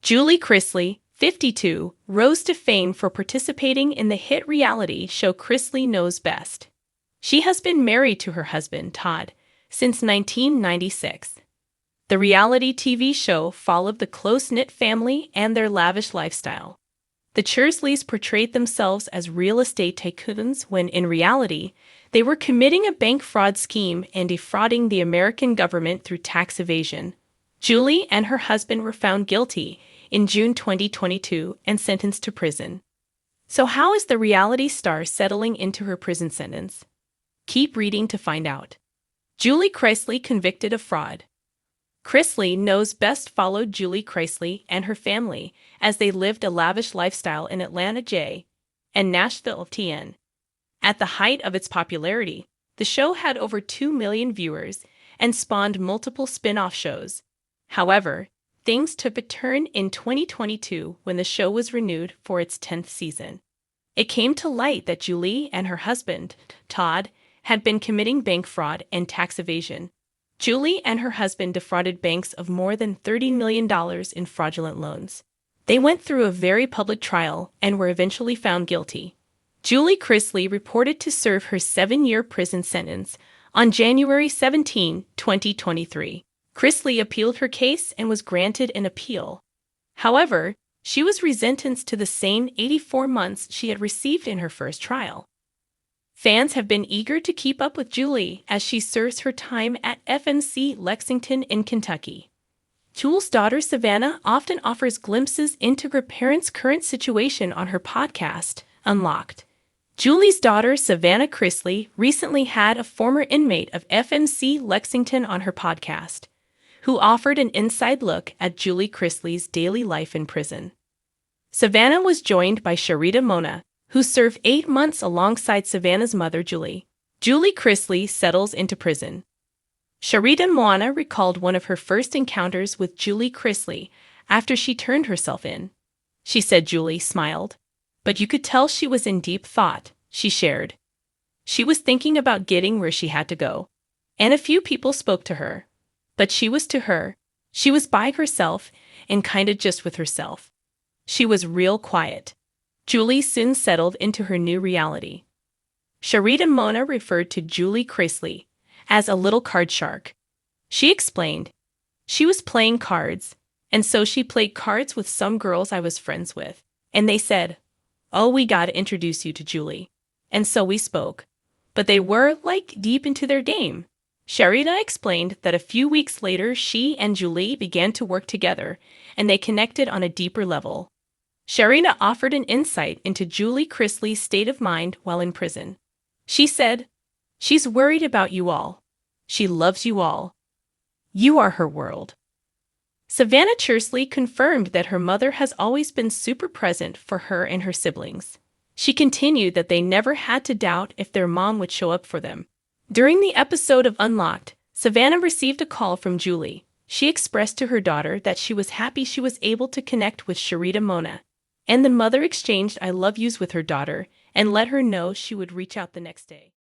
Julie Chrisley, 52, rose to fame for participating in the hit reality show Chrisley Knows Best. She has been married to her husband, Todd, since 1996. The reality TV show followed the close-knit family and their lavish lifestyle. The Chersleys portrayed themselves as real estate tycoons when, in reality, they were committing a bank fraud scheme and defrauding the American government through tax evasion. Julie and her husband were found guilty in June 2022 and sentenced to prison. So how is the reality star settling into her prison sentence? Keep reading to find out. Julie Chrisley convicted of fraud. Chrisley Knows Best followed Julie Chrisley and her family as they lived a lavish lifestyle in Atlanta, J. and Nashville, TN. At the height of its popularity, the show had over 2 million viewers and spawned multiple spin-off shows. However, things took a turn in 2022 when the show was renewed for its 10th season. It came to light that Julie and her husband, Todd, had been committing bank fraud and tax evasion. Julie and her husband defrauded banks of more than $30 million in fraudulent loans. They went through a very public trial and were eventually found guilty. Julie Chrisley reported to serve her 7-year prison sentence on January 17, 2023. Chrisley appealed her case and was granted an appeal. However, she was resentenced to the same 84 months she had received in her first trial. Fans have been eager to keep up with Julie as she serves her time at FMC Lexington in Kentucky. Julie's daughter Savannah often offers glimpses into her parents' current situation on her podcast, Unlocked. Julie's daughter Savannah Chrisley recently had a former inmate of FMC Lexington on her podcast, who offered an inside look at Julie Chrisley's daily life in prison. Savannah was joined by Sharita Mona, who served 8 months alongside Savannah's mother, Julie. Julie Chrisley settles into prison. Sharita Mona recalled one of her first encounters with Julie Chrisley after she turned herself in. She said Julie smiled, but you could tell she was in deep thought, she shared. She was thinking about getting where she had to go, and a few people spoke to her. But she was to her. She was by herself and kinda just with herself. She was real quiet. Julie soon settled into her new reality. Sharita Mona referred to Julie Chrisley as a little card shark. She explained, she was playing cards, and so she played cards with some girls I was friends with, and they said, "Oh, we gotta introduce you to Julie." And so we spoke. But they were, deep into their game. Sharita explained that a few weeks later she and Julie began to work together, and they connected on a deeper level. Sharita offered an insight into Julie Chrisley's state of mind while in prison. She said, "She's worried about you all. She loves you all. You are her world." Savannah Chersleigh confirmed that her mother has always been super present for her and her siblings. She continued that they never had to doubt if their mom would show up for them. During the episode of Unlocked, Savannah received a call from Julie. She expressed to her daughter that she was happy she was able to connect with Sharita Mona, and the mother exchanged I love yous with her daughter and let her know she would reach out the next day.